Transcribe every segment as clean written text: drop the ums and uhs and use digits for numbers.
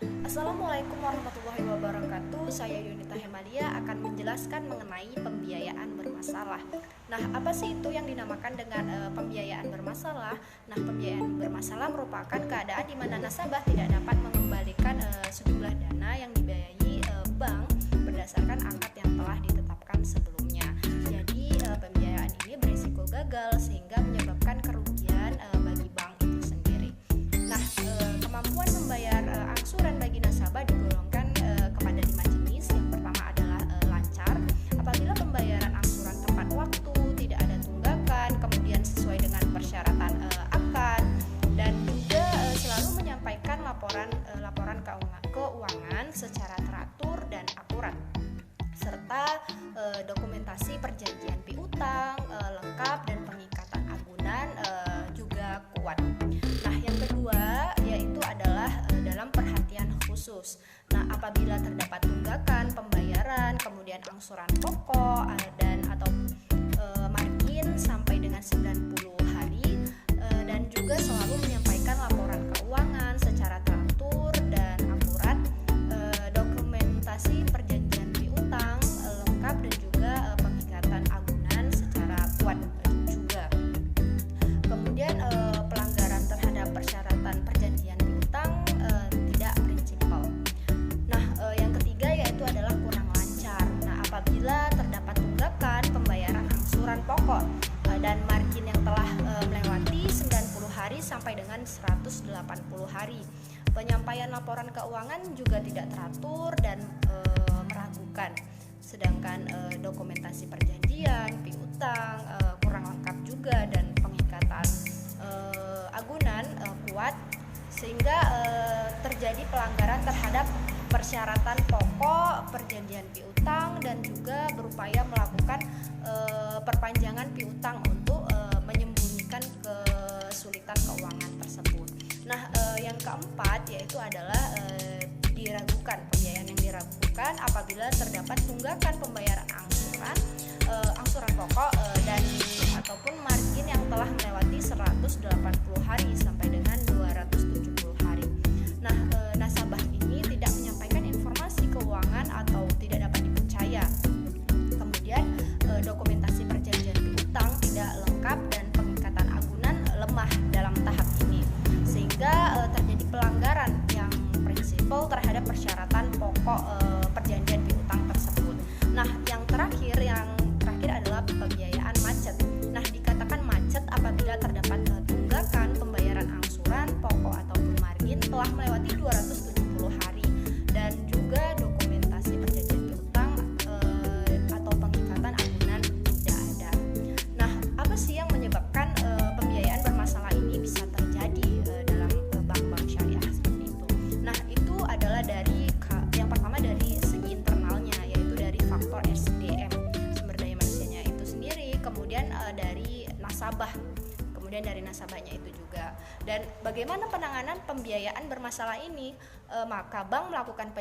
Assalamualaikum warahmatullahi wabarakatuh. Saya Yunita Hemalia akan menjelaskan mengenai pembiayaan bermasalah. Nah, apa sih itu yang dinamakan dengan pembiayaan bermasalah? Nah, pembiayaan bermasalah merupakan keadaan di mana nasabah tidak dapat mengembalikan sejumlah dana yang dibiayai bank berdasarkan akad yang telah ditetapkan sebelumnya. Jadi, pembiayaan ini berisiko gagal sehingga menyebabkan kerugian bagi bank itu sendiri. Nah, kemampuan membayar angsuran bagi nasabah digolongkan kepada 5 jenis. Yang pertama adalah lancar. Apabila pembayaran angsuran tepat waktu, tidak ada tunggakan, kemudian sesuai dengan persyaratan akad, dan juga selalu menyampaikan laporan keuangan secara teratur dan akurat, serta dokumentasi perjanjian piutang lengkap dan pengikatan agunan juga kuat. Nah, yang kedua yaitu adalah dalam perhatian khusus. Nah, apabila terdapat tunggakan pembayaran, kemudian angsuran pokok dan atau margin sampai dengan 90 hari, dan juga selalu menyampaikan laporan keuangan secara teratur dan akurat, dokumentasi perjanjian piutang lengkap, dan juga pengikatan agunan secara kuat juga. Kemudian pelanggaran terhadap persyaratan perjanjian piutang tidak prinsipal. Nah, yang ketiga yaitu adalah kurang lancar. Nah, apabila terdapat tunggakan pembayaran angsuran pokok dan margin yang telah melewati 90 hari sampai dengan 180 hari. Penyampaian laporan keuangan juga tidak teratur dan meragukan. Sedangkan dokumentasi perjanjian piutang kurang lengkap juga, dan pengikatan agunan kuat, sehingga terjadi pelanggaran terhadap persyaratan pokok perjanjian piutang, dan juga berupaya melakukan perpanjangan piutang untuk menyembunyikan kesulitan keuangan tersebut. Nah, yang keempat yaitu adalah diragukan. Pembiayaan yang diragukan apabila terdapat tunggakan pembayaran angsuran pokok dan ataupun margin yang telah melewati 180 hari sampai dengan 270 hari. Nah, nasabah ini tidak menyampaikan informasi keuangan atau tidak dapat dipercaya. Kemudian dokumentasi perjanjian piutang tidak lengkap dan pengikatan agunan lemah dalam tahap ini, sehingga terjadi pelanggaran yang prinsipal terhadap persyaratan pokok perjanjian piutang tersebut. Nah, yang terakhir adalah pembiayaan macet. Nah, dikatakan macet apabila terdapat tunggakan pembayaran angsuran pokok ataupun margin telah melewati 270 hari, dan juga dokumentasi perjanjian piutang atau pengikatan agunan tidak ada. Nah, apa sih yang menyebabkan pembiayaan bermasalah ini bisa terjadi dalam bank-bank syariah seperti itu? Nah, itu adalah yang pertama dari segi internalnya, yaitu dari faktor SDM, sumber daya manusianya itu sendiri, kemudian dari nasabah, kemudian dari nasabahnya itu juga. Dan bagaimana penanganan pembiayaan bermasalah ini? Maka bank melakukan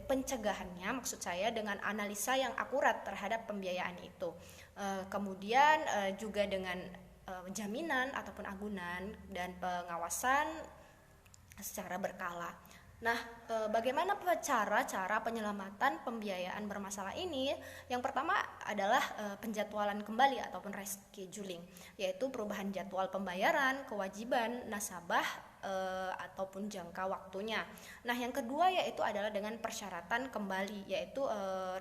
pencegahannya, maksud saya dengan analisa yang akurat terhadap pembiayaan itu. Kemudian juga dengan jaminan ataupun agunan dan pengawasan secara berkala. Nah, bagaimana cara penyelamatan pembiayaan bermasalah ini? Yang pertama adalah penjadwalan kembali ataupun rescheduling, yaitu perubahan jadwal pembayaran, kewajiban nasabah ataupun jangka waktunya. Nah, yang kedua yaitu adalah dengan persyaratan kembali, yaitu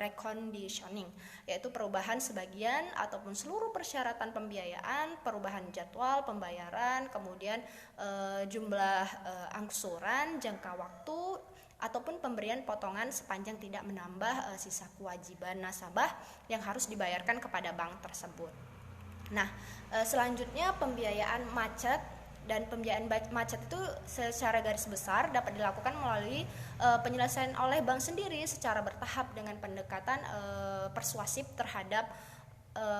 reconditioning, yaitu perubahan sebagian ataupun seluruh persyaratan pembiayaan, perubahan jadwal pembayaran, kemudian jumlah angsuran, jangka waktu, ataupun pemberian potongan sepanjang tidak menambah sisa kewajiban nasabah yang harus dibayarkan kepada bank tersebut. Nah, selanjutnya pembiayaan macet. Dan pembiayaan macet itu secara garis besar dapat dilakukan melalui penyelesaian oleh bank sendiri secara bertahap dengan pendekatan persuasif terhadap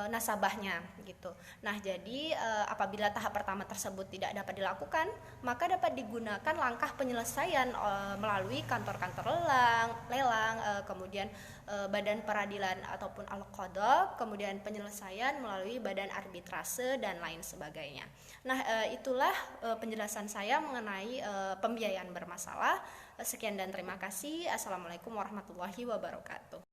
nasabahnya gitu. Nah, jadi apabila tahap pertama tersebut tidak dapat dilakukan, maka dapat digunakan langkah penyelesaian melalui kantor-kantor lelang, kemudian badan peradilan ataupun al-qadha, kemudian penyelesaian melalui badan arbitrase dan lain sebagainya. Nah, itulah penjelasan saya mengenai pembiayaan bermasalah. Sekian dan terima kasih. Assalamualaikum warahmatullahi wabarakatuh.